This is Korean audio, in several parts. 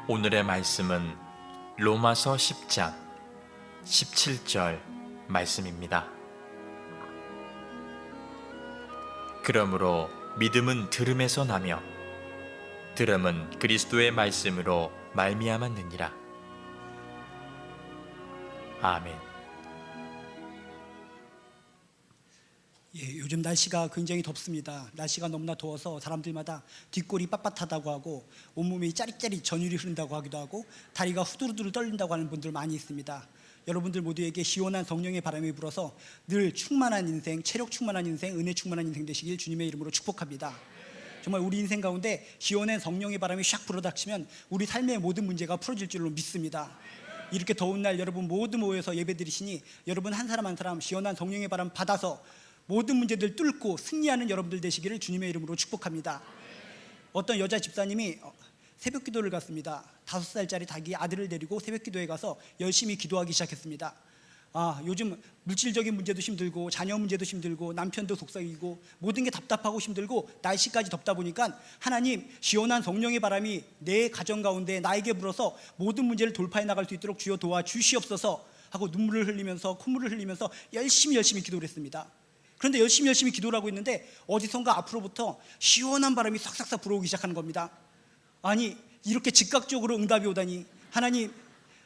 오늘의 말씀은 로마서 10장 17절 말씀입니다. 그러므로 믿음은 들음에서 나며 들음은 그리스도의 말씀으로 말미암았느니라. 아멘. 요즘 날씨가 굉장히 덥습니다. 날씨가 너무나 더워서 사람들마다 뒷골이 빳빳하다고 하고 온몸이 짜릿짜릿 전율이 흐른다고 하기도 하고 다리가 후두루두루 떨린다고 하는 분들 많이 있습니다. 여러분들 모두에게 시원한 성령의 바람이 불어서 늘 충만한 인생, 체력 충만한 인생, 은혜 충만한 인생 되시길 주님의 이름으로 축복합니다. 정말 우리 인생 가운데 시원한 성령의 바람이 샥 불어닥치면 우리 삶의 모든 문제가 풀어질 줄로 믿습니다. 이렇게 더운 날 여러분 모두 모여서 예배드리시니 여러분 한 사람 한 사람 시원한 성령의 바람 받아서 모든 문제들 뚫고 승리하는 여러분들 되시기를 주님의 이름으로 축복합니다. 어떤 여자 집사님이 새벽 기도를 갔습니다. 5살짜리 자기 아들을 데리고 새벽 기도에 가서 열심히 기도하기 시작했습니다. 요즘 물질적인 문제도 힘들고 자녀 문제도 힘들고 남편도 속삭이고 모든 게 답답하고 힘들고 날씨까지 덥다 보니까 하나님 시원한 성령의 바람이 내 가정 가운데 나에게 불어서 모든 문제를 돌파해 나갈 수 있도록 주여 도와주시옵소서 하고 눈물을 흘리면서 콧물을 흘리면서 열심히 기도를 했습니다. 그런데 열심히 기도를 하고 있는데 어디선가 앞으로부터 시원한 바람이 싹싹 불어오기 시작하는 겁니다. 아니 이렇게 즉각적으로 응답이 오다니 하나님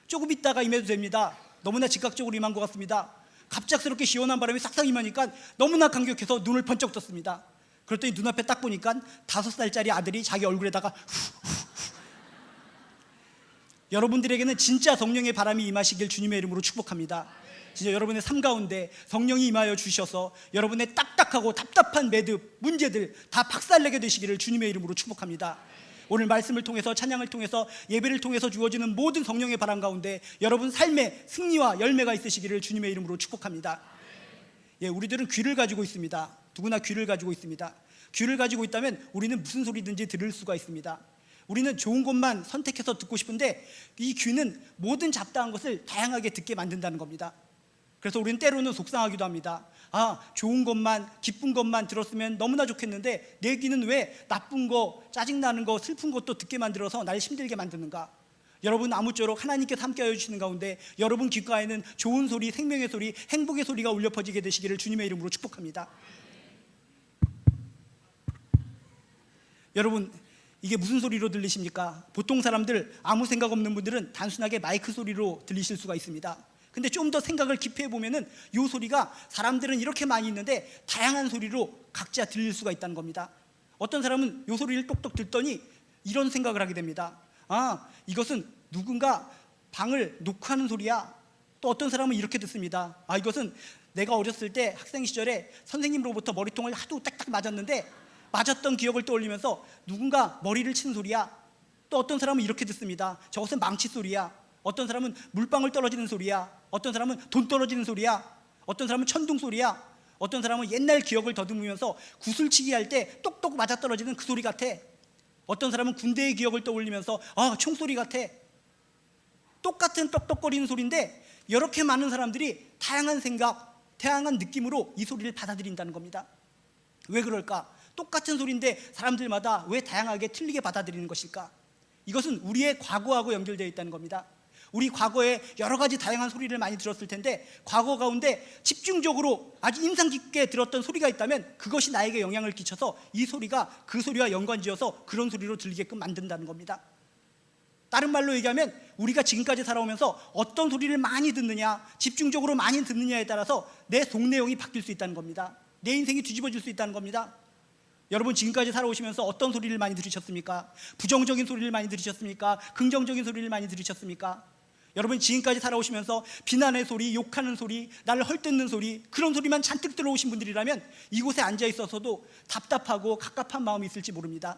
조금 있다가 임해도 됩니다. 너무나 즉각적으로 임한 것 같습니다. 갑작스럽게 시원한 바람이 싹싹 임하니까 너무나 감격해서 눈을 번쩍 떴습니다. 그랬더니 눈앞에 딱 보니까 5살짜리 아들이 자기 얼굴에다가 여러분들에게는 진짜 성령의 바람이 임하시길 주님의 이름으로 축복합니다. 진짜 여러분의 삶 가운데 성령이 임하여 주셔서 여러분의 딱딱하고 답답한 매듭, 문제들 다 박살내게 되시기를 주님의 이름으로 축복합니다. 오늘 말씀을 통해서 찬양을 통해서 예배를 통해서 주어지는 모든 성령의 바람 가운데 여러분 삶의 승리와 열매가 있으시기를 주님의 이름으로 축복합니다. 우리들은 귀를 가지고 있습니다. 누구나 귀를 가지고 있습니다. 귀를 가지고 있다면 우리는 무슨 소리든지 들을 수가 있습니다. 우리는 좋은 것만 선택해서 듣고 싶은데 이 귀는 모든 잡다한 것을 다양하게 듣게 만든다는 겁니다. 그래서 우리는 때로는 속상하기도 합니다. 좋은 것만 기쁜 것만 들었으면 너무나 좋겠는데 내 귀는 왜 나쁜 거, 짜증나는 거, 슬픈 것도 듣게 만들어서 날 힘들게 만드는가? 여러분 아무쪼록 하나님께서 함께하여 주시는 가운데 여러분 귓가에는 좋은 소리, 생명의 소리, 행복의 소리가 울려 퍼지게 되시기를 주님의 이름으로 축복합니다. 여러분 이게 무슨 소리로 들리십니까? 보통 사람들 아무 생각 없는 분들은 단순하게 마이크 소리로 들리실 수가 있습니다. 근데 좀 더 생각을 깊이 해보면은 이 소리가 사람들은 이렇게 많이 있는데 다양한 소리로 각자 들릴 수가 있다는 겁니다. 어떤 사람은 이 소리를 똑똑 듣더니 이런 생각을 하게 됩니다. 이것은 누군가 방을 녹화하는 소리야. 또 어떤 사람은 이렇게 듣습니다. 이것은 내가 어렸을 때 학생 시절에 선생님으로부터 머리통을 하도 딱딱 맞았는데 맞았던 기억을 떠올리면서 누군가 머리를 치는 소리야. 또 어떤 사람은 이렇게 듣습니다. 저것은 망치 소리야. 어떤 사람은 물방울 떨어지는 소리야. 어떤 사람은 돈 떨어지는 소리야. 어떤 사람은 천둥 소리야. 어떤 사람은 옛날 기억을 더듬으면서 구슬치기 할 때 똑똑 맞아떨어지는 그 소리 같아. 어떤 사람은 군대의 기억을 떠올리면서 총소리 같아. 똑같은 똑똑거리는 소리인데 이렇게 많은 사람들이 다양한 생각, 다양한 느낌으로 이 소리를 받아들인다는 겁니다. 왜 그럴까? 똑같은 소리인데 사람들마다 왜 다양하게 틀리게 받아들이는 것일까? 이것은 우리의 과거하고 연결되어 있다는 겁니다. 우리 과거에 여러 가지 다양한 소리를 많이 들었을 텐데 과거 가운데 집중적으로 아주 인상 깊게 들었던 소리가 있다면 그것이 나에게 영향을 끼쳐서 이 소리가 그 소리와 연관지어서 그런 소리로 들리게끔 만든다는 겁니다. 다른 말로 얘기하면 우리가 지금까지 살아오면서 어떤 소리를 많이 듣느냐, 집중적으로 많이 듣느냐에 따라서 내 속내용이 바뀔 수 있다는 겁니다. 내 인생이 뒤집어질 수 있다는 겁니다. 여러분 지금까지 살아오시면서 어떤 소리를 많이 들으셨습니까? 부정적인 소리를 많이 들으셨습니까? 긍정적인 소리를 많이 들으셨습니까? 여러분 지금까지 살아오시면서 비난의 소리, 욕하는 소리, 나를 헐뜯는 소리, 그런 소리만 잔뜩 들어오신 분들이라면 이곳에 앉아 있어서도 답답하고 갑갑한 마음이 있을지 모릅니다.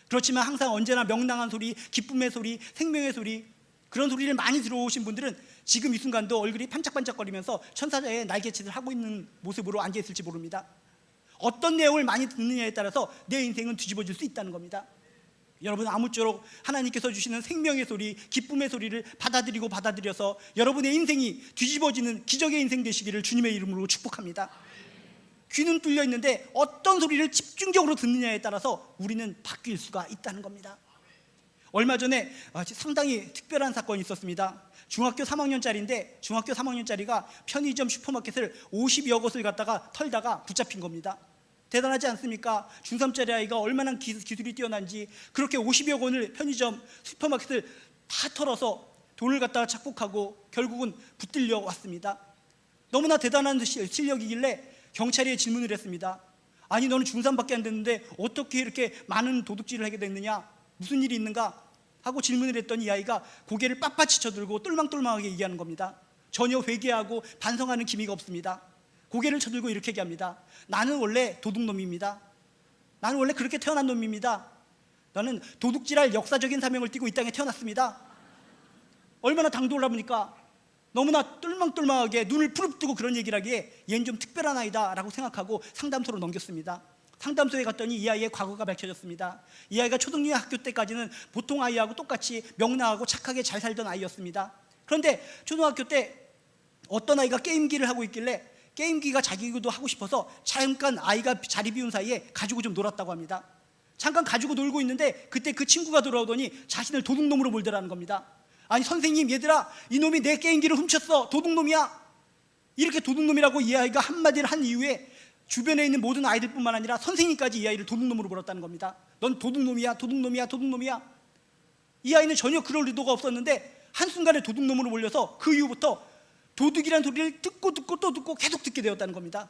그렇지만 항상 언제나 명랑한 소리, 기쁨의 소리, 생명의 소리, 그런 소리를 많이 들어오신 분들은 지금 이 순간도 얼굴이 반짝반짝거리면서 천사의 날개짓을 하고 있는 모습으로 앉아 있을지 모릅니다. 어떤 내용을 많이 듣느냐에 따라서 내 인생은 뒤집어질 수 있다는 겁니다. 여러분 아무쪼록 하나님께서 주시는 생명의 소리, 기쁨의 소리를 받아들여서 여러분의 인생이 뒤집어지는 기적의 인생 되시기를 주님의 이름으로 축복합니다. 귀는 뚫려 있는데 어떤 소리를 집중적으로 듣느냐에 따라서 우리는 바뀔 수가 있다는 겁니다. 얼마 전에 상당히 특별한 사건이 있었습니다. 중학교 3학년짜리인데 중학교 3학년짜리가 편의점 슈퍼마켓을 50여 곳을 갖다가 털다가 붙잡힌 겁니다. 대단하지 않습니까? 중3짜리 아이가 얼마나 기술이 뛰어난지 그렇게 50여 권을 편의점 슈퍼마켓을 다 털어서 돈을 갖다가 착복하고 결국은 붙들려 왔습니다. 너무나 대단한 실력이길래 경찰에 질문을 했습니다. 아니 너는 중3밖에 안 됐는데 어떻게 이렇게 많은 도둑질을 하게 됐느냐? 무슨 일이 있는가? 하고 질문을 했더니 이 아이가 고개를 빳빳이 쳐들고 똘망똘망하게 얘기하는 겁니다. 전혀 회개하고 반성하는 기미가 없습니다. 고개를 쳐들고 이렇게 얘기합니다. 나는 원래 도둑놈입니다. 나는 원래 그렇게 태어난 놈입니다. 나는 도둑질할 역사적인 사명을 띠고 이 땅에 태어났습니다. 얼마나 당돌하니까 너무나 똘망똘망하게 눈을 부릅뜨고 그런 얘기를 하기에 얘는 좀 특별한 아이다 라고 생각하고 상담소로 넘겼습니다. 상담소에 갔더니 이 아이의 과거가 밝혀졌습니다. 이 아이가 초등학교 때까지는 보통 아이하고 똑같이 명랑하고 착하게 잘 살던 아이였습니다. 그런데 초등학교 때 어떤 아이가 게임기를 하고 있길래 게임기가 자기도 하고 싶어서 잠깐 아이가 자리 비운 사이에 가지고 좀 놀았다고 합니다. 잠깐 가지고 놀고 있는데 그때 그 친구가 돌아오더니 자신을 도둑놈으로 몰더라는 겁니다. 아니 선생님, 얘들아, 이놈이 내 게임기를 훔쳤어, 도둑놈이야. 이렇게 도둑놈이라고 이 아이가 한마디를 한 이후에 주변에 있는 모든 아이들뿐만 아니라 선생님까지 이 아이를 도둑놈으로 몰았다는 겁니다. 넌 도둑놈이야, 도둑놈이야, 도둑놈이야. 이 아이는 전혀 그럴 의도가 없었는데 한순간에 도둑놈으로 몰려서 그 이후부터 도둑이란 소리를 듣고 또 듣고 계속 듣게 되었다는 겁니다.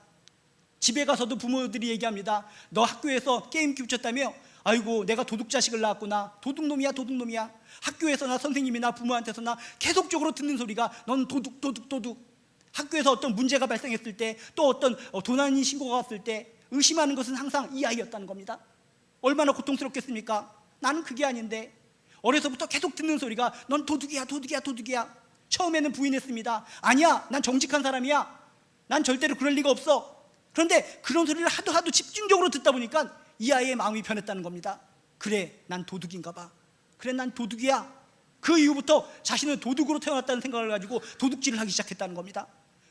집에 가서도 부모들이 얘기합니다. 너 학교에서 게임기 훔쳤다며? 아이고 내가 도둑 자식을 낳았구나. 도둑놈이야, 도둑놈이야. 학교에서나 선생님이나 부모한테서나 계속적으로 듣는 소리가 넌 도둑, 도둑, 도둑. 학교에서 어떤 문제가 발생했을 때, 또 어떤 도난이 신고가 왔을 때 의심하는 것은 항상 이 아이였다는 겁니다. 얼마나 고통스럽겠습니까? 나는 그게 아닌데. 어려서부터 계속 듣는 소리가 넌 도둑이야, 도둑이야, 도둑이야. 처음에는 부인했습니다. 아니야, 난 정직한 사람이야. 난 절대로 그럴 리가 없어. 그런데 그런 소리를 하도 집중적으로 듣다 보니까 이 아이의 마음이 변했다는 겁니다. 그래, 난 도둑인가 봐. 그래, 난 도둑이야. 그 이후부터 자신은 도둑으로 태어났다는 생각을 가지고 도둑질을 하기 시작했다는 겁니다.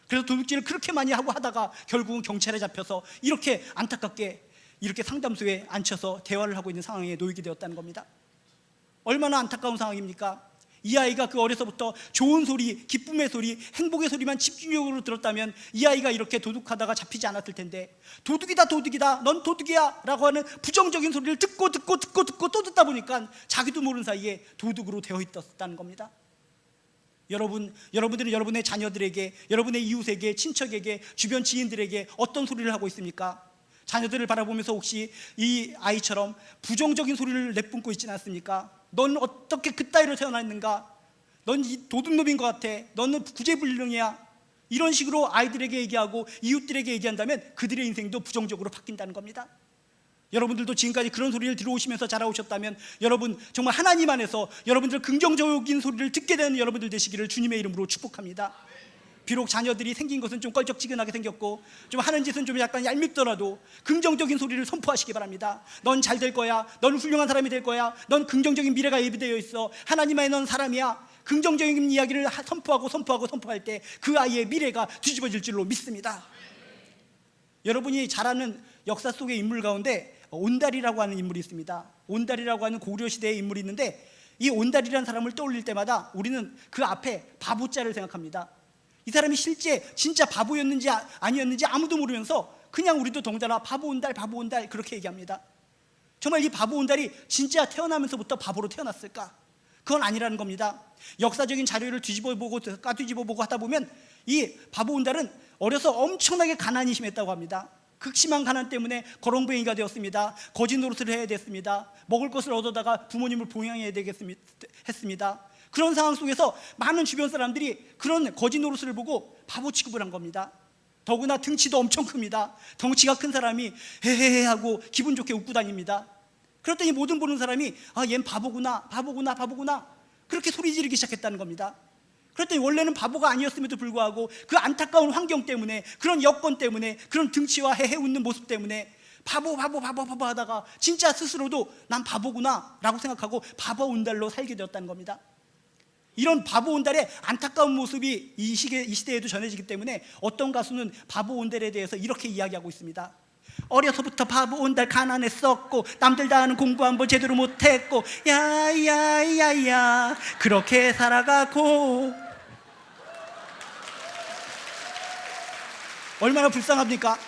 그래서 도둑질을 그렇게 많이 하다가 결국은 경찰에 잡혀서 이렇게 안타깝게 이렇게 상담소에 앉혀서 대화를 하고 있는 상황에 놓이게 되었다는 겁니다. 얼마나 안타까운 상황입니까? 이 아이가 그 어려서부터 좋은 소리, 기쁨의 소리, 행복의 소리만 집중적으로 들었다면 이 아이가 이렇게 도둑하다가 잡히지 않았을 텐데, 도둑이다, 도둑이다, 넌 도둑이야 라고 하는 부정적인 소리를 듣고 또 듣다 보니까 자기도 모르는 사이에 도둑으로 되어 있었다는 겁니다. 여러분들은 여러분의 자녀들에게, 여러분의 이웃에게, 친척에게, 주변 지인들에게 어떤 소리를 하고 있습니까? 자녀들을 바라보면서 혹시 이 아이처럼 부정적인 소리를 내뿜고 있지는 않습니까? 넌 어떻게 그따위로 태어났는가? 넌 이 도둑놈인 것 같아. 너는 구제불능이야. 이런 식으로 아이들에게 얘기하고 이웃들에게 얘기한다면 그들의 인생도 부정적으로 바뀐다는 겁니다. 여러분들도 지금까지 그런 소리를 들어오시면서 자라오셨다면 여러분 정말 하나님 안에서 여러분들 긍정적인 소리를 듣게 되는 여러분들 되시기를 주님의 이름으로 축복합니다. 비록 자녀들이 생긴 것은 좀 껄쩍지근하게 생겼고 좀 하는 짓은 좀 약간 얄밉더라도 긍정적인 소리를 선포하시기 바랍니다. 넌 잘 될 거야. 넌 훌륭한 사람이 될 거야. 넌 긍정적인 미래가 예비되어 있어. 하나님 안에 넌 사람이야. 긍정적인 이야기를 선포할 때 그 아이의 미래가 뒤집어질 줄로 믿습니다. 여러분이 잘 아는 역사 속의 인물 가운데 온달이라고 하는 인물이 있습니다. 온달이라고 하는 고려시대의 인물이 있는데 이 온달이라는 사람을 떠올릴 때마다 우리는 그 앞에 바보자를 생각합니다. 이 사람이 실제 진짜 바보였는지 아니었는지 아무도 모르면서 그냥 우리도 덩달아 바보 온달 그렇게 얘기합니다. 정말 이 바보 온달이 진짜 태어나면서부터 바보로 태어났을까? 그건 아니라는 겁니다. 역사적인 자료를 뒤집어보고 까뒤집어보고 하다 보면 이 바보 온달은 어려서 엄청나게 가난이 심했다고 합니다. 극심한 가난 때문에 거렁뱅이가 되었습니다. 거짓 노릇을 해야 됐습니다. 먹을 것을 얻어다가 부모님을 봉양해야 했습니다. 그런 상황 속에서 많은 주변 사람들이 그런 거짓 노릇을 보고 바보 취급을 한 겁니다. 더구나 등치도 엄청 큽니다. 덩치가 큰 사람이 헤헤헤 하고 기분 좋게 웃고 다닙니다. 그랬더니 모든 보는 사람이 얜 바보구나 그렇게 소리 지르기 시작했다는 겁니다. 그랬더니 원래는 바보가 아니었음에도 불구하고 그 안타까운 환경 때문에, 그런 여건 때문에, 그런 등치와 헤헤 웃는 모습 때문에 바보 하다가 진짜 스스로도 난 바보구나 라고 생각하고 바보 온달로 살게 되었다는 겁니다. 이런 바보 온달의 안타까운 모습이 이 시대에도 전해지기 때문에 어떤 가수는 바보 온달에 대해서 이렇게 이야기하고 있습니다. 어려서부터 바보 온달 가난했었고 남들 다 하는 공부 한번 제대로 못했고 야야야야 그렇게 살아가고. 얼마나 불쌍합니까?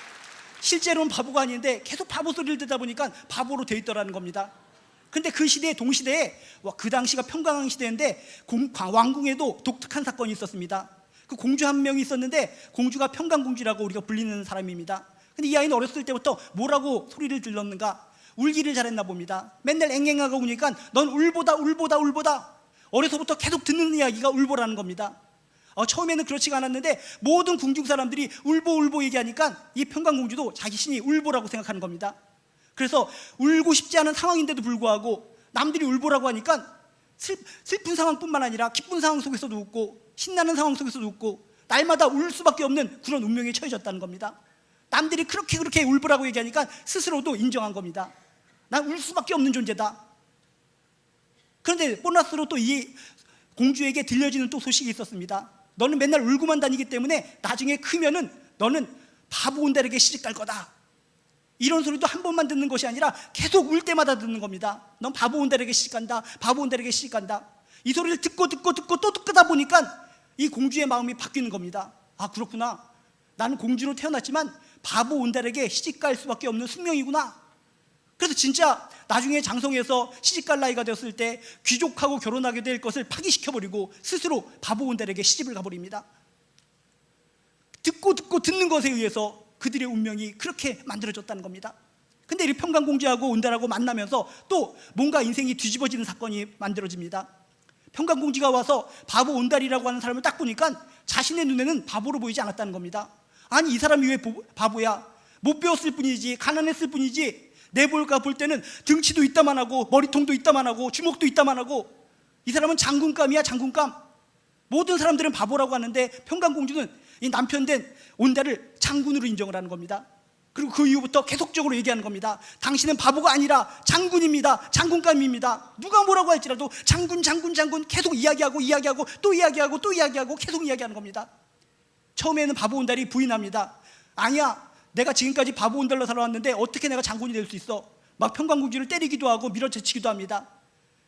실제로는 바보가 아닌데 계속 바보 소리를 듣다 보니까 바보로 돼 있더라는 겁니다. 근데 그 시대에 동시대에 그 당시가 평강왕 시대인데 왕궁에도 독특한 사건이 있었습니다. 그 공주 한 명이 있었는데 공주가 평강공주라고 우리가 불리는 사람입니다. 근데 이 아이는 어렸을 때부터 뭐라고 소리를 질렀는가? 울기를 잘했나 봅니다. 맨날 앵앵하고 우니까 넌 울보다 울보다 울보다. 어려서부터 계속 듣는 이야기가 울보라는 겁니다. 처음에는 그렇지가 않았는데 모든 궁중 사람들이 울보 울보 얘기하니까 이 평강공주도 자신이 울보라고 생각하는 겁니다. 그래서 울고 싶지 않은 상황인데도 불구하고 남들이 울보라고 하니까 슬픈 상황뿐만 아니라 기쁜 상황 속에서도 웃고 신나는 상황 속에서도 웃고 날마다 울 수밖에 없는 그런 운명에 처해졌다는 겁니다. 남들이 그렇게 울보라고 얘기하니까 스스로도 인정한 겁니다. 난 울 수밖에 없는 존재다. 그런데 보너스로 또 이 공주에게 들려지는 또 소식이 있었습니다. 너는 맨날 울고만 다니기 때문에 나중에 크면은 너는 바보 온달에게 시집갈 거다. 이런 소리도 한 번만 듣는 것이 아니라 계속 울 때마다 듣는 겁니다. 넌 바보 온달에게 시집간다. 바보 온달에게 시집간다. 이 소리를 듣고 또 듣다 보니까 이 공주의 마음이 바뀌는 겁니다. 아, 그렇구나. 나는 공주로 태어났지만 바보 온달에게 시집갈 수밖에 없는 숙명이구나. 그래서 진짜 나중에 장성에서 시집갈 나이가 되었을 때 귀족하고 결혼하게 될 것을 파기시켜버리고 스스로 바보 온달에게 시집을 가버립니다. 듣고 듣는 것에 의해서 그들의 운명이 그렇게 만들어졌다는 겁니다. 근데 이 평강공주하고 온달하고 만나면서 또 뭔가 인생이 뒤집어지는 사건이 만들어집니다. 평강공주가 와서 바보 온달이라고 하는 사람을 딱 보니까 자신의 눈에는 바보로 보이지 않았다는 겁니다. 아니, 이 사람이 왜 바보야? 못 배웠을 뿐이지, 가난했을 뿐이지, 내볼까 볼 때는 등치도 있다만 하고 머리통도 있다만 하고 주먹도 있다만 하고 이 사람은 장군감이야, 장군감. 모든 사람들은 바보라고 하는데 평강공주는 이 남편 된 온달을 장군으로 인정을 하는 겁니다. 그리고 그 이후부터 계속적으로 얘기하는 겁니다. 당신은 바보가 아니라 장군입니다. 장군감입니다. 누가 뭐라고 할지라도 장군 계속 이야기하고 또 이야기하고 계속 이야기하는 겁니다. 처음에는 바보 온달이 부인합니다. 아니야, 내가 지금까지 바보 온달로 살아왔는데 어떻게 내가 장군이 될 수 있어? 막 평강공주를 때리기도 하고 밀어제치기도 합니다.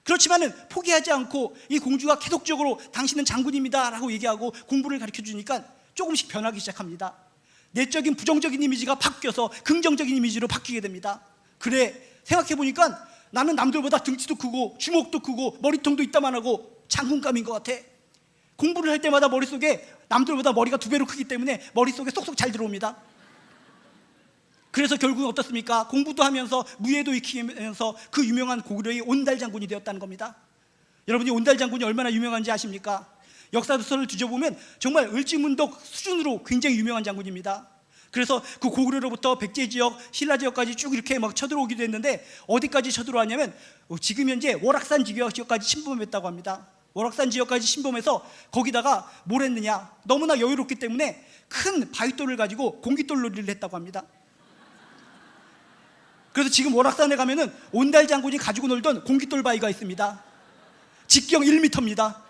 그렇지만은 포기하지 않고 이 공주가 계속적으로 당신은 장군입니다 라고 얘기하고 공부를 가르쳐주니까 조금씩 변하기 시작합니다. 내적인 부정적인 이미지가 바뀌어서 긍정적인 이미지로 바뀌게 됩니다. 그래, 생각해보니까 나는 남들보다 등치도 크고 주먹도 크고 머리통도 있다만 하고 장군감인 것 같아. 공부를 할 때마다 머릿속에 남들보다 머리가 2배로 크기 때문에 머릿속에 쏙쏙 잘 들어옵니다. 그래서 결국은 어떻습니까? 공부도 하면서 무예도 익히면서 그 유명한 고구려의 온달 장군이 되었다는 겁니다. 여러분이 온달 장군이 얼마나 유명한지 아십니까? 역사서를 뒤져보면 정말 을지문덕 수준으로 굉장히 유명한 장군입니다. 그래서 그 고구려로부터 백제 지역, 신라 지역까지 쭉 이렇게 막 쳐들어오기도 했는데 어디까지 쳐들어왔냐면 지금 현재 월악산 지역까지 침범했다고 합니다. 월악산 지역까지 침범해서 거기다가 뭘 했느냐? 너무나 여유롭기 때문에 큰 바위돌을 가지고 공깃돌 놀이를 했다고 합니다. 그래서 지금 월악산에 가면은 온달 장군이 가지고 놀던 공깃돌 바위가 있습니다. 직경 1m입니다.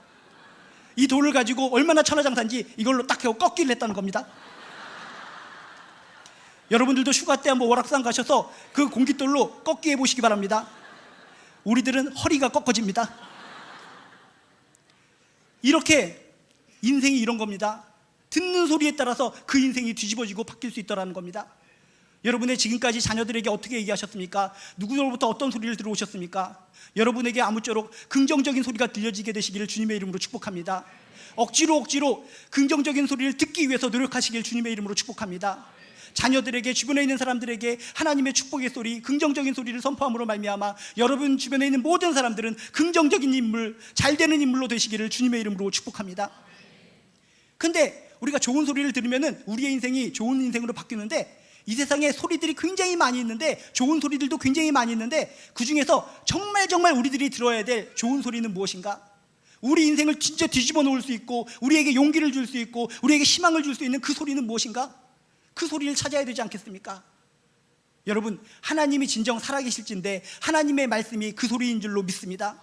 이 돌을 가지고 얼마나 천하장사인지 이걸로 딱 해고 꺾기를 했다는 겁니다. 여러분들도 휴가 때 한번 월악산 가셔서 그 공깃돌로 꺾기 해보시기 바랍니다. 우리들은 허리가 꺾어집니다. 이렇게 인생이 이런 겁니다. 듣는 소리에 따라서 그 인생이 뒤집어지고 바뀔 수 있다는 겁니다. 여러분의 지금까지 자녀들에게 어떻게 얘기하셨습니까? 누구로부터 어떤 소리를 들어오셨습니까? 여러분에게 아무쪼록 긍정적인 소리가 들려지게 되시기를 주님의 이름으로 축복합니다. 억지로 긍정적인 소리를 듣기 위해서 노력하시길 주님의 이름으로 축복합니다. 자녀들에게, 주변에 있는 사람들에게 하나님의 축복의 소리, 긍정적인 소리를 선포함으로 말미암아 여러분 주변에 있는 모든 사람들은 긍정적인 인물, 잘되는 인물로 되시기를 주님의 이름으로 축복합니다. 근데 우리가 좋은 소리를 들으면 우리의 인생이 좋은 인생으로 바뀌는데, 이 세상에 소리들이 굉장히 많이 있는데, 좋은 소리들도 굉장히 많이 있는데, 그 중에서 정말 우리들이 들어야 될 좋은 소리는 무엇인가? 우리 인생을 진짜 뒤집어 놓을 수 있고, 우리에게 용기를 줄 수 있고, 우리에게 희망을 줄 수 있는 그 소리는 무엇인가? 그 소리를 찾아야 되지 않겠습니까? 여러분, 하나님이 진정 살아계실진데 하나님의 말씀이 그 소리인 줄로 믿습니다.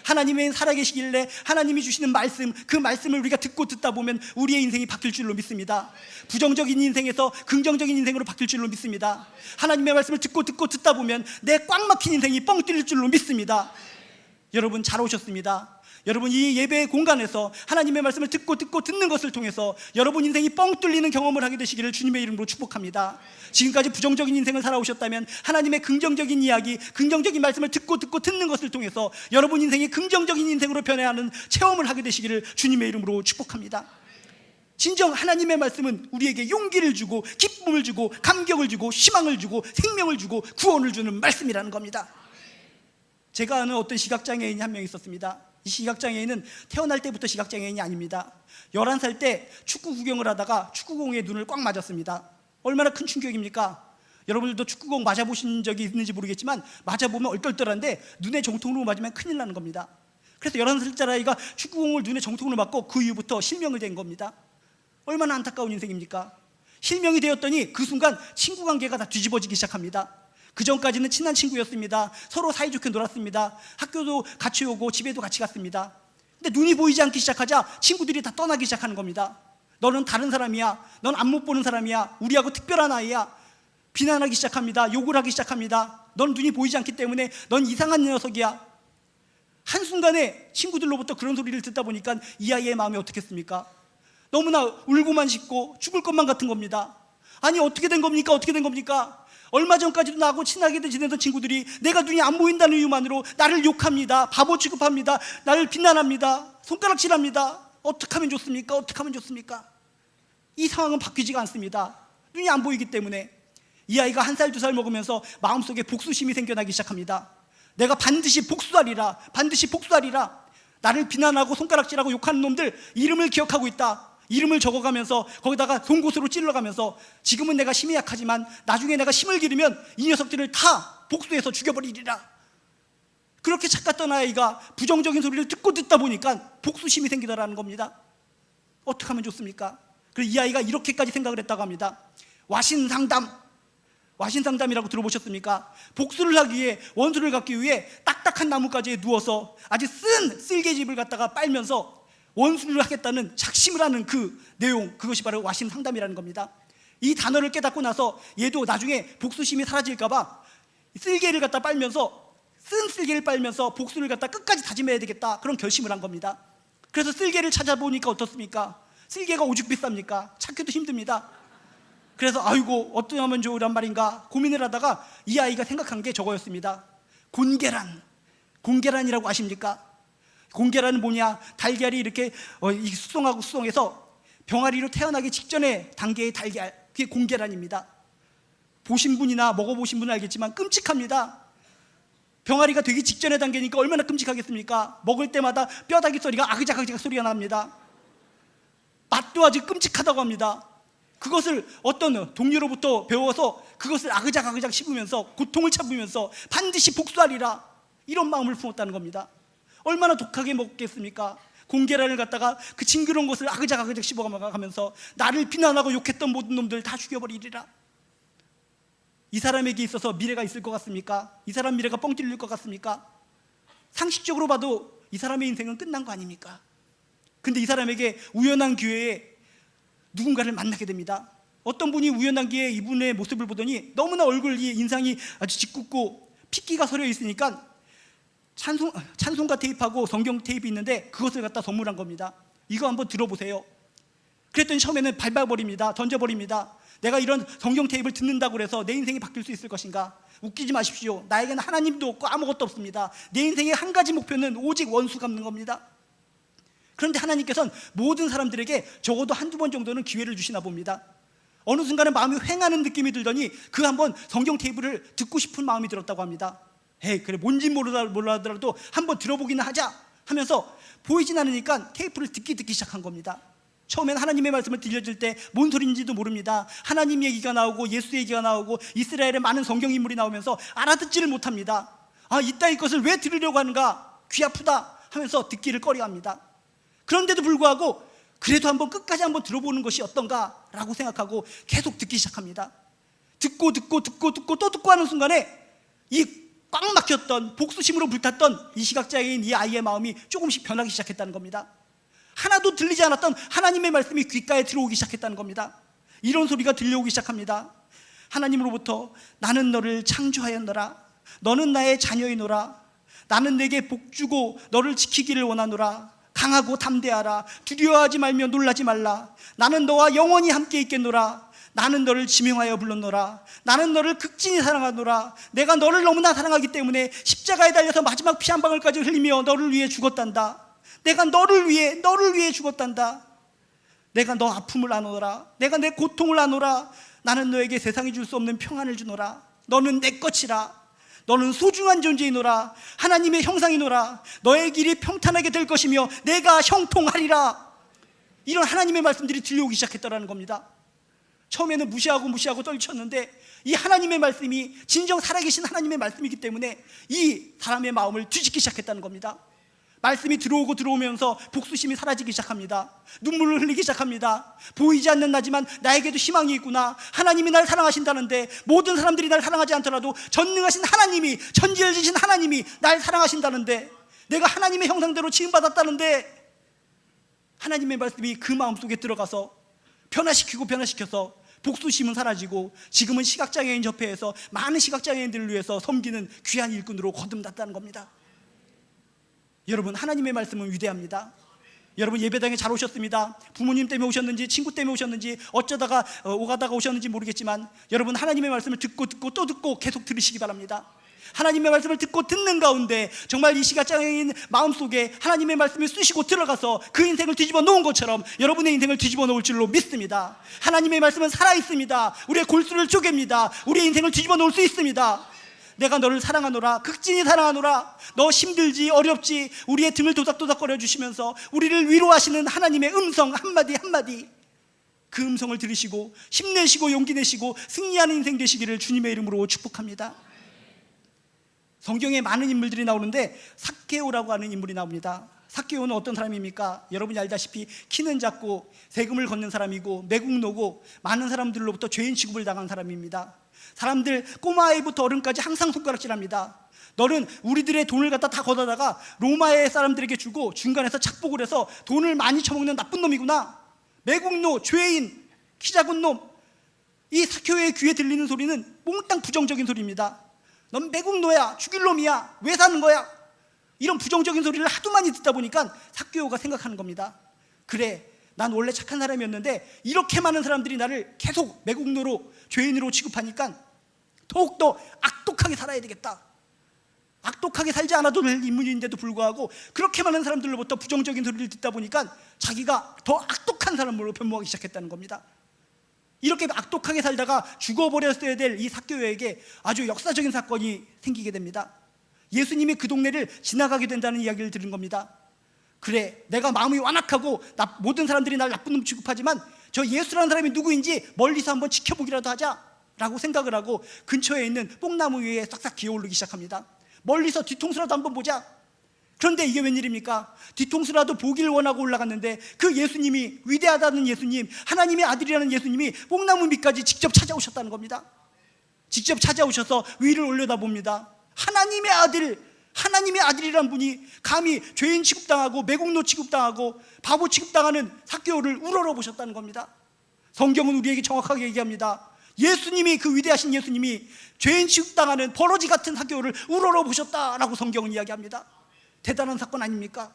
하나님의 살아계시길래 하나님이 주시는 말씀, 그 말씀을 우리가 듣다 보면 우리의 인생이 바뀔 줄로 믿습니다. 부정적인 인생에서 긍정적인 인생으로 바뀔 줄로 믿습니다. 하나님의 말씀을 듣다 보면 내 꽉 막힌 인생이 뻥 뚫릴 줄로 믿습니다. 여러분 잘 오셨습니다. 여러분 이 예배의 공간에서 하나님의 말씀을 듣는 것을 통해서 여러분 인생이 뻥 뚫리는 경험을 하게 되시기를 주님의 이름으로 축복합니다. 지금까지 부정적인 인생을 살아오셨다면 하나님의 긍정적인 이야기, 긍정적인 말씀을 듣는 것을 통해서 여러분 인생이 긍정적인 인생으로 변해가는 체험을 하게 되시기를 주님의 이름으로 축복합니다. 진정 하나님의 말씀은 우리에게 용기를 주고 기쁨을 주고 감격을 주고 희망을 주고 생명을 주고 구원을 주는 말씀이라는 겁니다. 제가 아는 어떤 시각장애인이 한 명 있었습니다. 이 시각장애인은 태어날 때부터 시각장애인이 아닙니다. 11살 때 축구 구경을 하다가 축구공에 눈을 꽉 맞았습니다. 얼마나 큰 충격입니까? 여러분들도 축구공 맞아보신 적이 있는지 모르겠지만 맞아보면 얼떨떨한데 눈에 정통으로 맞으면 큰일 나는 겁니다. 그래서 11살짜리 아이가 축구공을 눈에 정통으로 맞고 그 이후부터 실명이 된 겁니다. 얼마나 안타까운 인생입니까? 실명이 되었더니 그 순간 친구 관계가 다 뒤집어지기 시작합니다. 그 전까지는 친한 친구였습니다. 서로 사이좋게 놀았습니다. 학교도 같이 오고 집에도 같이 갔습니다. 근데 눈이 보이지 않기 시작하자 친구들이 다 떠나기 시작하는 겁니다. 너는 다른 사람이야. 넌 안 못 보는 사람이야. 우리하고 특별한 아이야. 비난하기 시작합니다. 욕을 하기 시작합니다. 넌 눈이 보이지 않기 때문에 넌 이상한 녀석이야. 한순간에 친구들로부터 그런 소리를 듣다 보니까 이 아이의 마음이 어떻겠습니까? 너무나 울고만 싶고 죽을 것만 같은 겁니다. 아니 어떻게 된 겁니까? 어떻게 된 겁니까? 얼마 전까지도 나하고 친하게 지내던 친구들이 내가 눈이 안 보인다는 이유만으로 나를 욕합니다. 바보 취급합니다. 나를 비난합니다. 손가락질합니다. 어떻게 하면 좋습니까? 어떻게 하면 좋습니까? 이 상황은 바뀌지가 않습니다. 눈이 안 보이기 때문에. 이 아이가 1살, 2살 먹으면서 마음속에 복수심이 생겨나기 시작합니다. 내가 반드시 복수하리라. 반드시 복수하리라. 나를 비난하고 손가락질하고 욕하는 놈들 이름을 기억하고 있다. 이름을 적어가면서 거기다가 송곳으로 찔러가면서 지금은 내가 힘이 약하지만 나중에 내가 힘을 기르면 이 녀석들을 다 복수해서 죽여버리리라. 그렇게 착각했던 아이가 부정적인 소리를 듣다 보니까 복수심이 생기더라는 겁니다. 어떻게 하면 좋습니까? 그래서 이 아이가 이렇게까지 생각을 했다고 합니다. 와신상담이라고 들어보셨습니까? 복수를 하기 위해, 원수를 갚기 위해 딱딱한 나뭇가지에 누워서 아주 쓴 쓸개집을 갖다가 빨면서 원수를 하겠다는 작심을 하는 그 내용, 그것이 바로 와신상담이라는 겁니다. 이 단어를 깨닫고 나서 얘도 나중에 복수심이 사라질까봐 쓸개를 갖다 빨면서, 쓴 쓸개를 빨면서 복수를 갖다 끝까지 다짐해야 되겠다, 그런 결심을 한 겁니다. 그래서 쓸개를 찾아보니까 어떻습니까? 쓸개가 오죽 비쌉니까? 찾기도 힘듭니다. 그래서 아이고 어떻게 하면 좋으란 말인가 고민을 하다가 이 아이가 생각한 게 저거였습니다. 곤계란이라고 아십니까? 곤계란은 뭐냐? 달걀이 이렇게 수송하고 수송해서 병아리로 태어나기 직전의 단계의 달걀, 그게 곤계란입니다. 보신 분이나 먹어보신 분은 알겠지만 끔찍합니다. 병아리가 되기 직전의 단계니까 얼마나 끔찍하겠습니까? 먹을 때마다 뼈다귀 소리가 아그작아그작 소리가 납니다. 맛도 아주 끔찍하다고 합니다. 그것을 어떤 동료로부터 배워서 그것을 아그작아그작 씹으면서 고통을 참으면서 반드시 복수하리라, 이런 마음을 품었다는 겁니다. 얼마나 독하게 먹겠습니까? 곤계란을 갖다가 그 징그러운 것을 아그작아그작 씹어가면서 나를 비난하고 욕했던 모든 놈들 다 죽여버리리라. 이 사람에게 있어서 미래가 있을 것 같습니까? 이 사람 미래가 뻥 뚫릴 것 같습니까? 상식적으로 봐도 이 사람의 인생은 끝난 거 아닙니까? 근데 이 사람에게 우연한 기회에 누군가를 만나게 됩니다. 어떤 분이 우연한 기회에 이분의 모습을 보더니 너무나 얼굴 인상이 아주 짓궂고 핏기가 서려 있으니까 찬송가 테이프하고 성경 테이프 있는데 그것을 갖다 선물한 겁니다. 이거 한번 들어보세요. 그랬더니 처음에는 밟아버립니다. 던져버립니다. 내가 이런 성경 테이프를 듣는다고 해서 내 인생이 바뀔 수 있을 것인가? 웃기지 마십시오. 나에게는 하나님도 없고 아무것도 없습니다. 내 인생의 한 가지 목표는 오직 원수 갚는 겁니다. 그런데 하나님께서는 모든 사람들에게 적어도 한두 번 정도는 기회를 주시나 봅니다. 어느 순간에 마음이 휑하는 느낌이 들더니 그 한번 성경 테이프를 듣고 싶은 마음이 들었다고 합니다. 그래 뭔지 몰라더라도 한번 들어보기는 하자 하면서 보이진 않으니까 테이프를 듣기 시작한 겁니다. 처음엔 하나님의 말씀을 들려줄 때 뭔 소리인지도 모릅니다. 하나님 얘기가 나오고 예수 얘기가 나오고 이스라엘의 많은 성경 인물이 나오면서 알아듣지를 못합니다. 이따위 것을 왜 들으려고 하는가, 귀 아프다 하면서 듣기를 꺼려합니다. 그런데도 불구하고 그래도 한번 끝까지 한번 들어보는 것이 어떤가라고 생각하고 계속 듣기 시작합니다. 듣고 또 듣고 하는 순간에 이 꽉 막혔던 복수심으로 불탔던 이 시각장애인 이 아이의 마음이 조금씩 변하기 시작했다는 겁니다. 하나도 들리지 않았던 하나님의 말씀이 귓가에 들어오기 시작했다는 겁니다. 이런 소리가 들려오기 시작합니다. 하나님으로부터 나는 너를 창조하였노라. 너는 나의 자녀이노라. 나는 내게 복주고 너를 지키기를 원하노라. 강하고 담대하라. 두려워하지 말며 놀라지 말라. 나는 너와 영원히 함께 있겠노라. 나는 너를 지명하여 불렀노라. 나는 너를 극진히 사랑하노라. 내가 너를 너무나 사랑하기 때문에 십자가에 달려서 마지막 피 한 방울까지 흘리며 너를 위해 죽었단다. 내가 너를 위해 죽었단다. 내가 너 아픔을 아노라. 내가 내 고통을 아노라. 나는 너에게 세상이 줄 수 없는 평안을 주노라. 너는 내 것이라. 너는 소중한 존재이노라. 하나님의 형상이노라. 너의 길이 평탄하게 될 것이며 내가 형통하리라. 이런 하나님의 말씀들이 들려오기 시작했다는 겁니다. 처음에는 무시하고 떨쳤는데 이 하나님의 말씀이 진정 살아계신 하나님의 말씀이기 때문에 이 사람의 마음을 뒤집기 시작했다는 겁니다. 말씀이 들어오면서 복수심이 사라지기 시작합니다. 눈물을 흘리기 시작합니다. 보이지 않는 나지만 나에게도 희망이 있구나. 하나님이 날 사랑하신다는데, 모든 사람들이 날 사랑하지 않더라도 전능하신 하나님이, 천지를 지신 하나님이 날 사랑하신다는데, 내가 하나님의 형상대로 지음받았다는데, 하나님의 말씀이 그 마음속에 들어가서 변화시켜서 복수심은 사라지고 지금은 시각장애인 협회에서 많은 시각장애인들을 위해서 섬기는 귀한 일꾼으로 거듭났다는 겁니다. 여러분, 하나님의 말씀은 위대합니다. 여러분, 예배당에 잘 오셨습니다. 부모님 때문에 오셨는지 친구 때문에 오셨는지 어쩌다가 오가다가 오셨는지 모르겠지만 여러분, 하나님의 말씀을 듣고 또 듣고 계속 들으시기 바랍니다. 하나님의 말씀을 듣고 듣는 가운데 정말 이 시각장애인 마음속에 하나님의 말씀을 쑤시고 들어가서 그 인생을 뒤집어 놓은 것처럼 여러분의 인생을 뒤집어 놓을 줄로 믿습니다. 하나님의 말씀은 살아있습니다. 우리의 골수를 쪼갭니다. 우리의 인생을 뒤집어 놓을 수 있습니다. 내가 너를 사랑하노라. 극진히 사랑하노라. 너 힘들지 어렵지 우리의 등을 도닥도닥거려 주시면서 우리를 위로하시는 하나님의 음성 한마디 한마디, 그 음성을 들으시고 힘내시고 용기 내시고 승리하는 인생 되시기를 주님의 이름으로 축복합니다. 성경에 많은 인물들이 나오는데 삭개오라고 하는 인물이 나옵니다. 삭개오는 어떤 사람입니까? 여러분이 알다시피 키는 작고 세금을 걷는 사람이고 매국노고 많은 사람들로부터 죄인 취급을 당한 사람입니다. 사람들 꼬마아이부터 어른까지 항상 손가락질합니다. 너는 우리들의 돈을 갖다 다 걷어다가 로마의 사람들에게 주고 중간에서 착복을 해서 돈을 많이 처먹는 나쁜 놈이구나. 매국노, 죄인, 키 작은 놈. 이 삭개오의 귀에 들리는 소리는 몽땅 부정적인 소리입니다. 넌 매국노야, 죽일 놈이야, 왜 사는 거야? 이런 부정적인 소리를 하도 많이 듣다 보니까 삭개오가 생각하는 겁니다. 그래, 난 원래 착한 사람이었는데 이렇게 많은 사람들이 나를 계속 매국노로, 죄인으로 취급하니까 더욱더 악독하게 살아야 되겠다. 악독하게 살지 않아도 될 인물인데도 불구하고 그렇게 많은 사람들로부터 부정적인 소리를 듣다 보니까 자기가 더 악독한 사람으로 변모하기 시작했다는 겁니다. 이렇게 악독하게 살다가 죽어버렸어야 될 이 삭개오에게 아주 역사적인 사건이 생기게 됩니다. 예수님이 그 동네를 지나가게 된다는 이야기를 들은 겁니다. 그래, 내가 마음이 완악하고 모든 사람들이 날 나쁜 놈 취급하지만 저 예수라는 사람이 누구인지 멀리서 한번 지켜보기라도 하자라고 생각을 하고 근처에 있는 뽕나무 위에 싹싹 기어오르기 시작합니다. 멀리서 뒤통수라도 한번 보자. 그런데 이게 웬일입니까? 뒤통수라도 보기를 원하고 올라갔는데 그 예수님이, 위대하다는 예수님, 하나님의 아들이라는 예수님이 뽕나무 밑까지 직접 찾아오셨다는 겁니다. 직접 찾아오셔서 위를 올려다봅니다. 하나님의 아들, 하나님의 아들이란 분이 감히 죄인 취급당하고 매국노 취급당하고 바보 취급당하는 삭개오를 우러러보셨다는 겁니다. 성경은 우리에게 정확하게 얘기합니다. 예수님이, 그 위대하신 예수님이 죄인 취급당하는 버러지 같은 삭개오를 우러러보셨다라고 성경은 이야기합니다. 대단한 사건 아닙니까?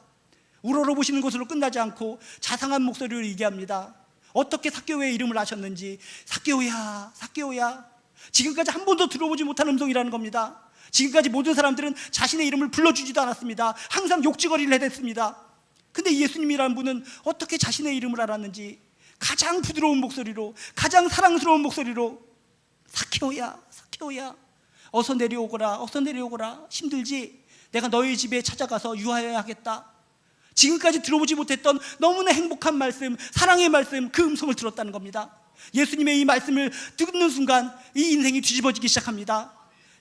우러러보시는 것으로 끝나지 않고 자상한 목소리로 얘기합니다. 어떻게 삭개오의 이름을 아셨는지. 삭개오야, 삭개오야. 지금까지 한 번도 들어보지 못한 음성이라는 겁니다. 지금까지 모든 사람들은 자신의 이름을 불러주지도 않았습니다. 항상 욕지거리를 해댔습니다. 근데 예수님이라는 분은 어떻게 자신의 이름을 알았는지 가장 부드러운 목소리로, 가장 사랑스러운 목소리로 삭개오야, 삭개오야, 어서 내려오거라, 어서 내려오거라. 힘들지? 내가 너희 집에 찾아가서 유하여야 하겠다. 지금까지 들어보지 못했던 너무나 행복한 말씀, 사랑의 말씀, 그 음성을 들었다는 겁니다. 예수님의 이 말씀을 듣는 순간 이 인생이 뒤집어지기 시작합니다.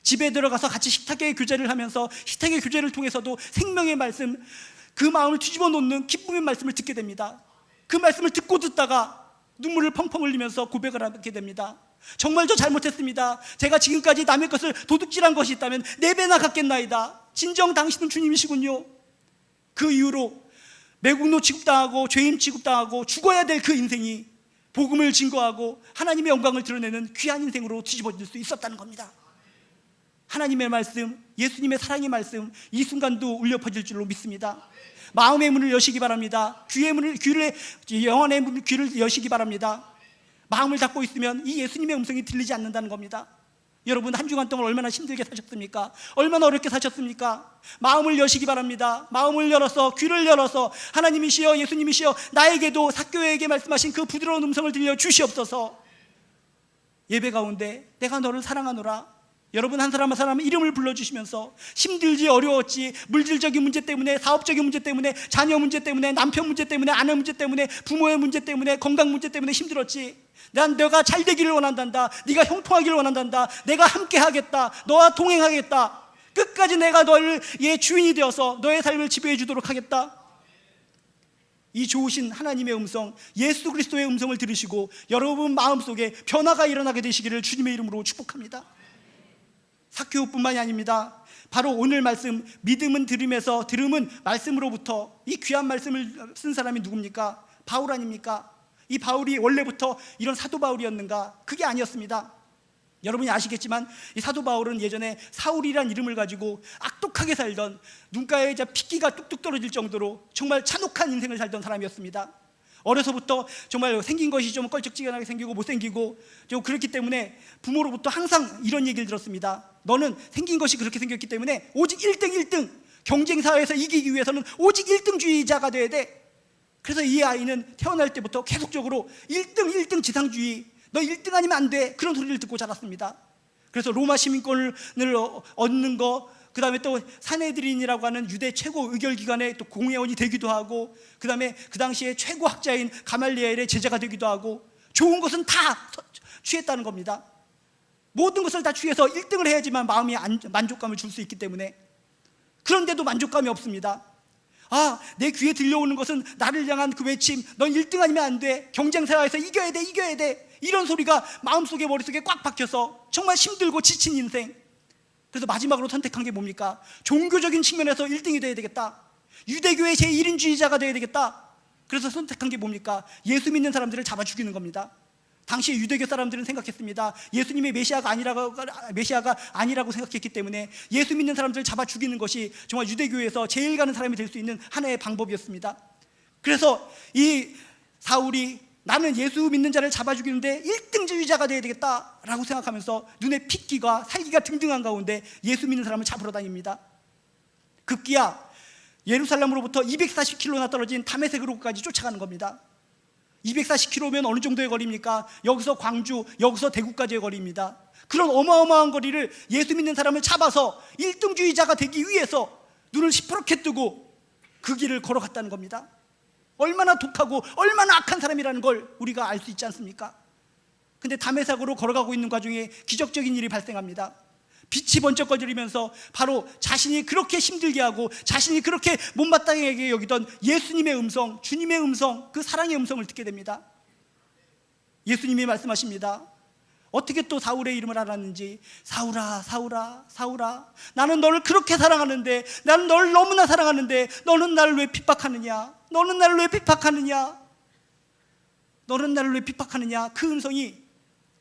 집에 들어가서 같이 식탁의 교제를 하면서 식탁의 교제를 통해서도 생명의 말씀, 그 마음을 뒤집어 놓는 기쁨의 말씀을 듣게 됩니다. 그 말씀을 듣고 듣다가 눈물을 펑펑 흘리면서 고백을 하게 됩니다. 정말 저 잘못했습니다. 제가 지금까지 남의 것을 도둑질한 것이 있다면 4배나 갚겠나이다. 진정 당신은 주님이시군요. 그 이후로 매국노 취급당하고 죄인 취급당하고 죽어야 될 그 인생이 복음을 증거하고 하나님의 영광을 드러내는 귀한 인생으로 뒤집어질 수 있었다는 겁니다. 하나님의 말씀, 예수님의 사랑의 말씀, 이 순간도 울려 퍼질 줄로 믿습니다. 마음의 문을 여시기 바랍니다. 영혼의 귀를 여시기 바랍니다. 마음을 닫고 있으면 이 예수님의 음성이 들리지 않는다는 겁니다. 여러분, 한 주간 동안 얼마나 힘들게 사셨습니까? 얼마나 어렵게 사셨습니까? 마음을 여시기 바랍니다. 마음을 열어서, 귀를 열어서 하나님이시여, 예수님이시여, 나에게도 삭개오에게 말씀하신 그 부드러운 음성을 들려 주시옵소서. 예배 가운데 내가 너를 사랑하노라. 여러분, 한 사람 한 사람 이름을 불러주시면서 힘들지, 어려웠지, 물질적인 문제 때문에, 사업적인 문제 때문에, 자녀 문제 때문에, 남편 문제 때문에, 아내 문제 때문에, 부모의 문제 때문에, 건강 문제 때문에 힘들었지. 난 너가 잘 되기를 원한단다. 네가 형통하기를 원한단다. 내가 함께 하겠다. 너와 동행하겠다. 끝까지 내가 너의 주인이 되어서 너의 삶을 지배해 주도록 하겠다. 이 좋으신 하나님의 음성, 예수 그리스도의 음성을 들으시고 여러분 마음속에 변화가 일어나게 되시기를 주님의 이름으로 축복합니다. 삭개오뿐만이 아닙니다. 바로 오늘 말씀, 믿음은 들음에서, 들음은 말씀으로부터, 이 귀한 말씀을 쓴 사람이 누굽니까? 바울 아닙니까? 이 바울이 원래부터 이런 사도 바울이었는가? 그게 아니었습니다. 여러분이 아시겠지만 이 사도 바울은 예전에 사울이란 이름을 가지고 악독하게 살던, 눈가에 이제 핏기가 뚝뚝 떨어질 정도로 정말 잔혹한 인생을 살던 사람이었습니다. 어려서부터 정말 생긴 것이 좀 껄쩍지근하게 생기고 못생기고 좀 그렇기 때문에 부모로부터 항상 이런 얘기를 들었습니다. 너는 생긴 것이 그렇게 생겼기 때문에 오직 1등 경쟁사회에서 이기기 위해서는 오직 1등주의자가 돼야 돼. 그래서 이 아이는 태어날 때부터 계속적으로 1등 지상주의, 너 1등 아니면 안 돼, 그런 소리를 듣고 자랐습니다. 그래서 로마 시민권을 얻는 거, 그 다음에 또 산헤드린이라고 하는 유대 최고 의결기관의 또 공회원이 되기도 하고, 그 다음에 그 당시에 최고 학자인 가말리엘의 제자가 되기도 하고, 좋은 것은 다 취했다는 겁니다. 모든 것을 다 취해서 1등을 해야지만 마음이 만족감을 줄 수 있기 때문에. 그런데도 만족감이 없습니다. 내 귀에 들려오는 것은 나를 향한 그 외침, 넌 1등 아니면 안 돼, 경쟁사회에서 이겨야 돼, 이런 소리가 마음속에, 머릿속에 꽉 박혀서 정말 힘들고 지친 인생. 그래서 마지막으로 선택한 게 뭡니까? 종교적인 측면에서 1등이 돼야 되겠다. 유대교의 제1인주의자가 돼야 되겠다. 그래서 선택한 게 뭡니까? 예수 믿는 사람들을 잡아 죽이는 겁니다. 당시 유대교 사람들은 생각했습니다. 예수님이 메시아가 아니라고 생각했기 때문에 예수 믿는 사람들을 잡아 죽이는 것이 정말 유대교에서 제일 가는 사람이 될 수 있는 하나의 방법이었습니다. 그래서 이 사울이 나는 예수 믿는 자를 잡아 죽이는데 1등주의자가 돼야 되겠다라고 생각하면서 눈에 핏기가 살기가 등등한 가운데 예수 믿는 사람을 잡으러 다닙니다. 급기야 예루살렘으로부터 240km나 떨어진 다메섹으로까지 쫓아가는 겁니다. 240km면 어느 정도의 거리입니까? 여기서 광주, 여기서 대구까지의 거리입니다. 그런 어마어마한 거리를 예수 믿는 사람을 잡아서 1등주의자가 되기 위해서 눈을 시퍼렇게 뜨고 그 길을 걸어갔다는 겁니다. 얼마나 독하고 얼마나 악한 사람이라는 걸 우리가 알 수 있지 않습니까? 근데 다메섹으로 걸어가고 있는 과정에 기적적인 일이 발생합니다. 빛이 번쩍거리면서 바로 자신이 그렇게 힘들게 하고 자신이 그렇게 못마땅하게 여기던 예수님의 음성, 주님의 음성, 그 사랑의 음성을 듣게 됩니다. 예수님이 말씀하십니다. 어떻게 또 사울의 이름을 알았는지, 사울아, 사울아, 사울아, 나는 너를 그렇게 사랑하는데, 나는 너를 너무나 사랑하는데 너는 나를 왜 핍박하느냐? 너는 나를 왜 핍박하느냐? 너는 나를 왜 핍박하느냐? 그 음성이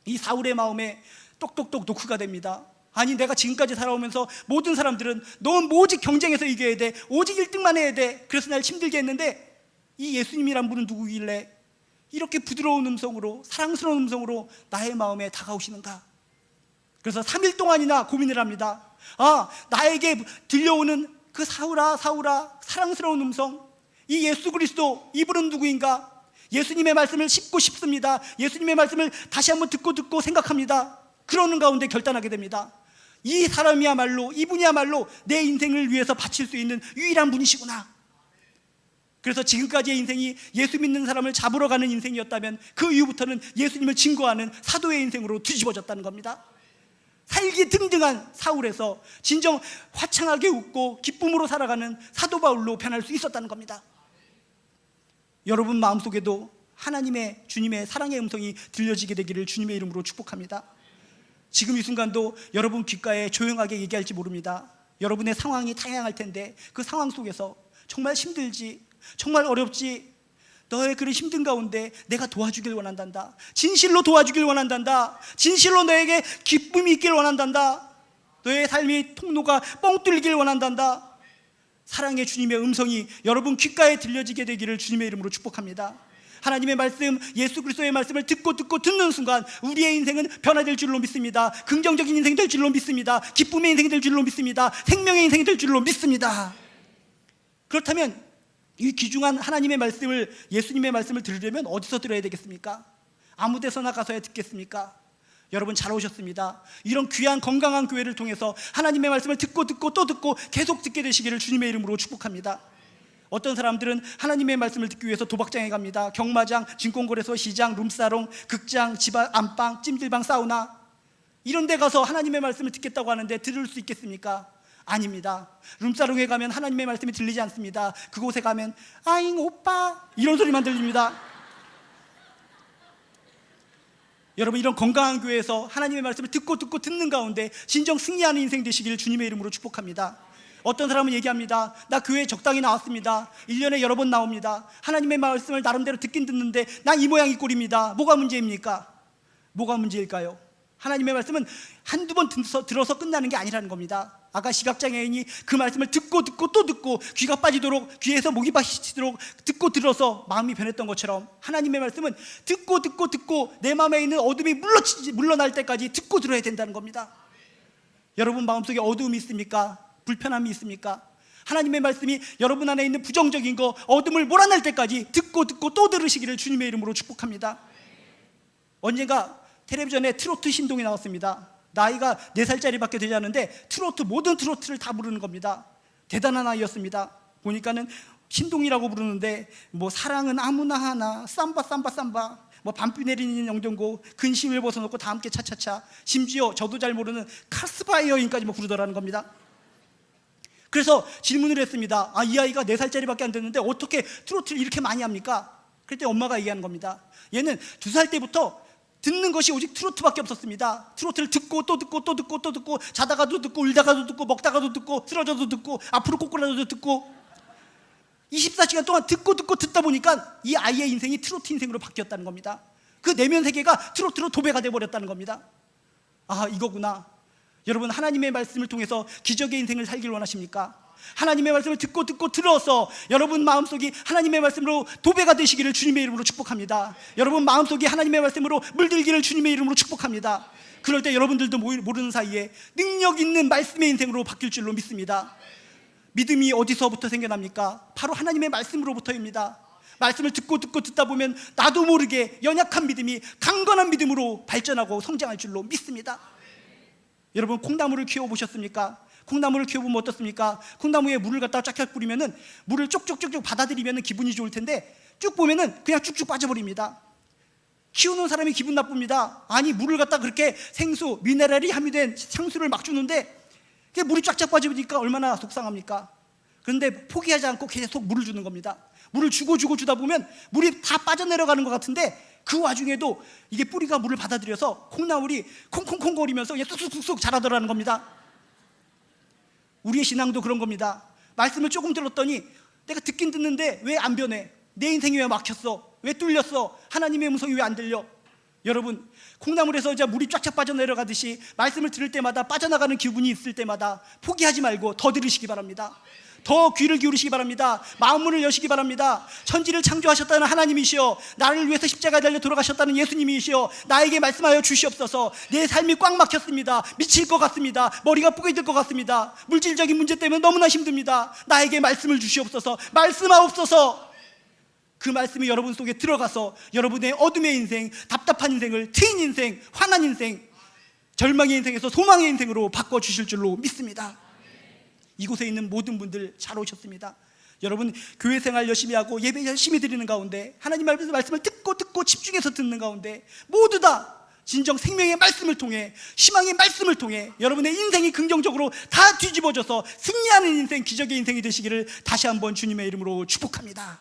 이 사울의 마음에 똑똑똑 녹화가 됩니다. 아니, 내가 지금까지 살아오면서 모든 사람들은 넌 오직 경쟁에서 이겨야 돼, 오직 1등만 해야 돼, 그래서 날 힘들게 했는데 이 예수님이란 분은 누구길래 이렇게 부드러운 음성으로, 사랑스러운 음성으로 나의 마음에 다가오시는가? 그래서 3일 동안이나 고민을 합니다. 나에게 들려오는 그 사울아, 사울아, 사랑스러운 음성, 이 예수 그리스도, 이분은 누구인가? 예수님의 말씀을 씹고 싶습니다. 예수님의 말씀을 다시 한번 듣고 생각합니다. 그러는 가운데 결단하게 됩니다. 이 사람이야말로, 이분이야말로 내 인생을 위해서 바칠 수 있는 유일한 분이시구나. 그래서 지금까지의 인생이 예수 믿는 사람을 잡으러 가는 인생이었다면 그 이후부터는 예수님을 증거하는 사도의 인생으로 뒤집어졌다는 겁니다. 살기 등등한 사울에서 진정 화창하게 웃고 기쁨으로 살아가는 사도 바울로 변할 수 있었다는 겁니다. 여러분 마음속에도 하나님의 주님의 사랑의 음성이 들려지게 되기를 주님의 이름으로 축복합니다. 지금 이 순간도 여러분 귓가에 조용하게 얘기할지 모릅니다. 여러분의 상황이 다양할 텐데 그 상황 속에서 정말 힘들지, 정말 어렵지, 너의 그런 힘든 가운데 내가 도와주길 원한단다. 진실로 도와주길 원한단다. 진실로 너에게 기쁨이 있길 원한단다. 너의 삶의 통로가 뻥 뚫리길 원한단다. 사랑의 주님의 음성이 여러분 귓가에 들려지게 되기를 주님의 이름으로 축복합니다. 하나님의 말씀, 예수 그리스도의 말씀을 듣고 듣는 순간 우리의 인생은 변화될 줄로 믿습니다. 긍정적인 인생이 될 줄로 믿습니다. 기쁨의 인생이 될 줄로 믿습니다. 생명의 인생이 될 줄로 믿습니다. 그렇다면 이 귀중한 하나님의 말씀을, 예수님의 말씀을 들으려면 어디서 들어야 되겠습니까? 아무 데서나 가서야 듣겠습니까? 여러분 잘 오셨습니다. 이런 귀한 건강한 교회를 통해서 하나님의 말씀을 듣고 또 듣고 계속 듣게 되시기를 주님의 이름으로 축복합니다. 어떤 사람들은 하나님의 말씀을 듣기 위해서 도박장에 갑니다. 경마장, 증권거래소, 시장, 룸사롱, 극장, 집 안방, 찜질방, 사우나, 이런 데 가서 하나님의 말씀을 듣겠다고 하는데 들을 수 있겠습니까? 아닙니다. 룸사롱에 가면 하나님의 말씀이 들리지 않습니다. 그곳에 가면 아잉 오빠 이런 소리만 들립니다. 여러분, 이런 건강한 교회에서 하나님의 말씀을 듣고 듣는 가운데 진정 승리하는 인생 되시기를 주님의 이름으로 축복합니다. 어떤 사람은 얘기합니다. 나 교회에 적당히 나왔습니다. 1년에 여러 번 나옵니다. 하나님의 말씀을 나름대로 듣긴 듣는데 난 이 모양 이 꼴입니다. 뭐가 문제입니까? 뭐가 문제일까요? 하나님의 말씀은 한두 번 들어서 끝나는 게 아니라는 겁니다. 아까 시각장애인이 그 말씀을 듣고 또 듣고 귀가 빠지도록, 귀에서 목이 빠지도록 듣고 들어서 마음이 변했던 것처럼 하나님의 말씀은 듣고 내 마음에 있는 어둠이 물러날 때까지 듣고 들어야 된다는 겁니다. 여러분 마음속에 어두움이 있습니까? 불편함이 있습니까? 하나님의 말씀이 여러분 안에 있는 부정적인 거, 어둠을 몰아낼 때까지 듣고 또 들으시기를 주님의 이름으로 축복합니다. 언젠가 텔레비전에 트로트 신동이 나왔습니다. 나이가 4살짜리밖에 되지 않는데 모든 트로트를 다 부르는 겁니다. 대단한 아이였습니다. 보니까는 신동이라고 부르는데 뭐 사랑은 아무나 하나, 삼바 뭐 밤비 내리는 영동고, 근심을 벗어놓고 다 함께 차차차, 심지어 저도 잘 모르는 카스파이어인까지 뭐 부르더라는 겁니다. 그래서 질문을 했습니다. 이 아이가 4살짜리밖에 안 됐는데 어떻게 트로트를 이렇게 많이 합니까? 그랬더니 엄마가 얘기하는 겁니다. 얘는 2살 때부터 듣는 것이 오직 트로트밖에 없었습니다. 트로트를 듣고 또 듣고 자다가도 듣고 울다가도 듣고 먹다가도 듣고 쓰러져도 듣고 앞으로 꼬꾸라져도 듣고 24시간 동안 듣고 듣다 보니까 이 아이의 인생이 트로트 인생으로 바뀌었다는 겁니다. 그 내면 세계가 트로트로 도배가 돼버렸다는 겁니다. 이거구나. 여러분, 하나님의 말씀을 통해서 기적의 인생을 살길 원하십니까? 하나님의 말씀을 듣고 들어서 여러분 마음속이 하나님의 말씀으로 도배가 되시기를 주님의 이름으로 축복합니다. 여러분 마음속이 하나님의 말씀으로 물들기를 주님의 이름으로 축복합니다. 그럴 때 여러분들도 모르는 사이에 능력 있는 말씀의 인생으로 바뀔 줄로 믿습니다. 믿음이 어디서부터 생겨납니까? 바로 하나님의 말씀으로부터입니다. 말씀을 듣고 듣다 보면 나도 모르게 연약한 믿음이 강건한 믿음으로 발전하고 성장할 줄로 믿습니다. 여러분, 콩나물을 키워보셨습니까? 콩나물을 키워보면 어떻습니까? 콩나무에 물을 갖다가 쫙쫙 뿌리면은 물을 쪽쪽쪽쪽 받아들이면 기분이 좋을 텐데 쭉 보면은 그냥 쭉쭉 빠져버립니다. 키우는 사람이 기분 나쁩니다. 물을 갖다가 그렇게 생수, 미네랄이 함유된 향수를 막 주는데 물이 쫙쫙 빠져버리니까 얼마나 속상합니까? 그런데 포기하지 않고 계속 물을 주는 겁니다. 물을 주다 보면 물이 다 빠져내려가는 것 같은데 그 와중에도 이게 뿌리가 물을 받아들여서 콩나물이 콩콩콩 거리면서 쑥쑥쑥쑥 자라더라는 겁니다. 우리의 신앙도 그런 겁니다. 말씀을 조금 들었더니 내가 듣긴 듣는데 왜 안 변해? 내 인생이 왜 막혔어? 왜 뚫렸어? 하나님의 음성이 왜 안 들려? 여러분, 콩나물에서 이제 물이 쫙쫙 빠져내려가듯이 말씀을 들을 때마다 빠져나가는 기분이 있을 때마다 포기하지 말고 더 들으시기 바랍니다. 더 귀를 기울이시기 바랍니다. 마음문을 여시기 바랍니다. 천지를 창조하셨다는 하나님이시여, 나를 위해서 십자가에 달려 돌아가셨다는 예수님이시여, 나에게 말씀하여 주시옵소서. 내 삶이 꽉 막혔습니다. 미칠 것 같습니다. 머리가 뽀개질 것 같습니다. 물질적인 문제 때문에 너무나 힘듭니다. 나에게 말씀을 주시옵소서. 말씀하옵소서. 그 말씀이 여러분 속에 들어가서 여러분의 어둠의 인생, 답답한 인생을 트인 인생, 화난 인생, 절망의 인생에서 소망의 인생으로 바꿔주실 줄로 믿습니다. 이곳에 있는 모든 분들 잘 오셨습니다. 여러분, 교회 생활 열심히 하고 예배 열심히 드리는 가운데, 하나님 말씀을 듣고 집중해서 듣는 가운데 모두 다 진정 생명의 말씀을 통해, 희망의 말씀을 통해 여러분의 인생이 긍정적으로 다 뒤집어져서 승리하는 인생, 기적의 인생이 되시기를 다시 한번 주님의 이름으로 축복합니다.